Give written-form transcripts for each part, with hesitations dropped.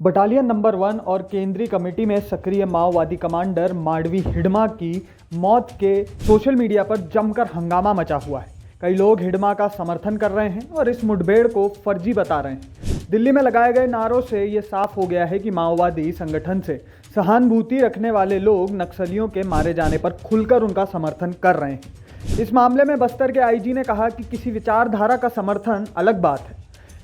Battalion number 1 और केंद्रीय committee में सक्रिय माओवादी कमांडर मांडवी हिडमा की मौत के सोशल मीडिया पर जमकर हंगामा मचा हुआ है। कई लोग हिडमा का समर्थन कर रहे हैं और इस मुठभेड़ को फर्जी बता रहे हैं। दिल्ली में लगाए गए नारों से ये साफ हो गया है कि माओवादी संगठन से सहानुभूति रखने वाले लोग नक्सलियों के मारे जाने पर खुलकर उनका समर्थन कर रहे हैं। इस मामले में बस्तर के आईजी ने कहा कि किसी विचारधारा का समर्थन अलग बात है,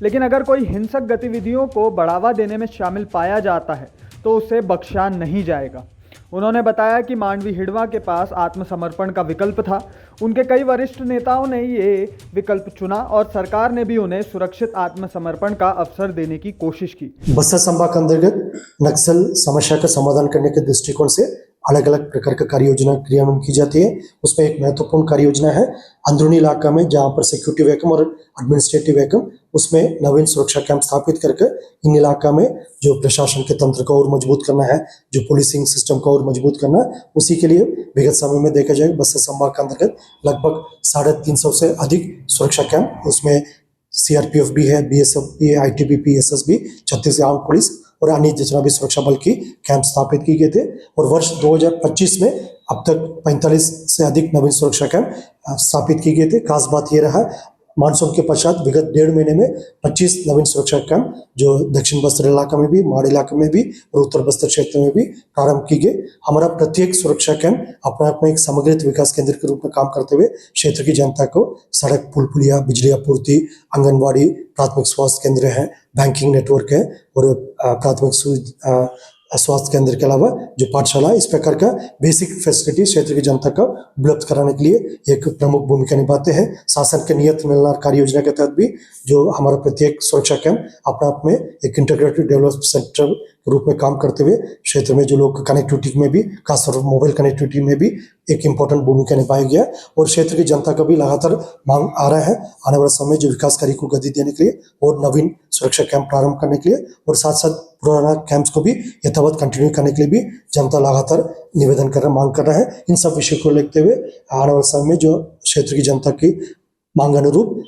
लेकिन अगर कोई हिंसक गतिविधियों को बढ़ावा देने में शामिल पाया जाता है तो उसे बख्शा नहीं जाएगा। उन्होंने बताया कि मांडवी हिडमा के पास आत्मसमर्पण का विकल्प था। उनके कई वरिष्ठ नेताओं ने ये विकल्प चुना और सरकार ने भी उन्हें सुरक्षित आत्मसमर्पण का अवसर देने की कोशिश की। बस्तर संभाग के अंतर्गत नक्सल समस्या का समाधान करने के दृष्टिकोण से अलग अलग प्रकार का कार्य योजना क्रियान्वयन की जाती है। उसमें एक महत्वपूर्ण कार्य योजना है अंदरूनी इलाका में जहां पर सिक्योरिटी वैकम और एडमिनिस्ट्रेटिव वैकम, उसमें नवीन सुरक्षा कैंप स्थापित करके इन इलाका में जो प्रशासन के तंत्र को और मजबूत करना है, जो पुलिसिंग सिस्टम को और मजबूत करना है, उसी के लिए विगत समय में देखा जाए बस्तर संभाग के अंतर्गत लगभग 350 से अधिक सुरक्षा कैंप, उसमें सीआरपीएफ भी है, बीएसएफ भी है, ITBP, SSB, Chhattisgarh arm police और अन्य जितना भी सुरक्षा बल की कैंप स्थापित किए गए थे। और वर्ष 2025 में अब तक 45 से अधिक नवीन सुरक्षा कैंप स्थापित किए गए थे। खास बात यह रहा, मानसून के पश्चात विगत 1.5 महीने में 25 नवीन सुरक्षा कैंप जो दक्षिण बस्तर इलाका में भी, माड़ इलाके में भी और उत्तर बस्तर क्षेत्र में भी प्रारंभ की गए। हमारा प्रत्येक सुरक्षा कैंप अपने आप में एक समग्रित विकास केंद्र के रूप में काम करते हुए क्षेत्र की जनता को सड़क, पुल पुलिया, बिजली आपूर्ति, आंगनबाड़ी, प्राथमिक स्वास्थ्य केंद्र है, बैंकिंग नेटवर्क है और प्राथमिक स्वास्थ्य केंद्र के अलावा जो पाठशाला, इस प्रकार का बेसिक फैसिलिटी क्षेत्र की जनता को उपलब्ध कराने के लिए एक प्रमुख भूमिका निभाते हैं। शासन के नियत मिलनार कार्य योजना के तहत भी जो हमारा प्रत्येक सुरक्षा कैंप अपने आप में एक इंटीग्रेटेड डेवलपमेंट सेंटर के रूप में काम करते हुए क्षेत्र में जो लोग कनेक्टिविटी में भी, खासतौर पर मोबाइल कनेक्टिविटी में भी एक इम्पोर्टेंट भूमिका निभाई गया और क्षेत्र की जनता का भी लगातार मांग आ रहा है आने वाले समय जो विकास कार्य को गति देने के लिए और नवीन सुरक्षा कैंप प्रारंभ करने के लिए और साथ साथ पुराना कैंप्स को भी यथावत कंटिन्यू करने के लिए भी जनता लगातार निवेदन कर रहा, मांग कर रहा है। इन सब विषय को लेते हुए आने वाले समय में जो क्षेत्र की जनता की मांग अनुरूप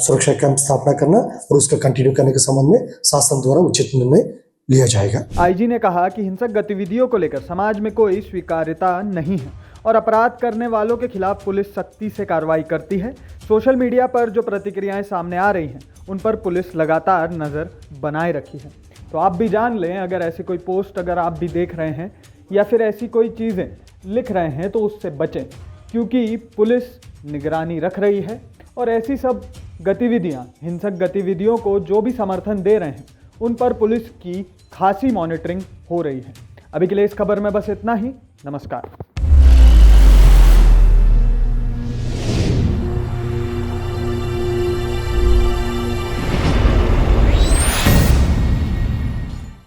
सुरक्षा कैंप स्थापना करना और उसका कंटिन्यू करने के संबंध में शासन द्वारा उचित निर्णय लिया जाएगा। आईजी ने कहा कि हिंसक गतिविधियों को लेकर समाज में कोई स्वीकार्यता नहीं है और अपराध करने वालों के खिलाफ पुलिस सख्ती से कार्रवाई करती है। सोशल मीडिया पर जो प्रतिक्रियाएं सामने आ रही हैं उन पर पुलिस लगातार नज़र बनाए रखी है। तो आप भी जान लें, अगर ऐसी कोई पोस्ट अगर आप भी देख रहे हैं या फिर ऐसी कोई चीज़ें लिख रहे हैं तो उससे बचें, क्योंकि पुलिस निगरानी रख रही है और ऐसी सब गतिविधियां, हिंसक गतिविधियों को जो भी समर्थन दे रहे हैं उन पर पुलिस की खासी मॉनिटरिंग हो रही है। अभी के लिए इस खबर में बस इतना ही। नमस्कार।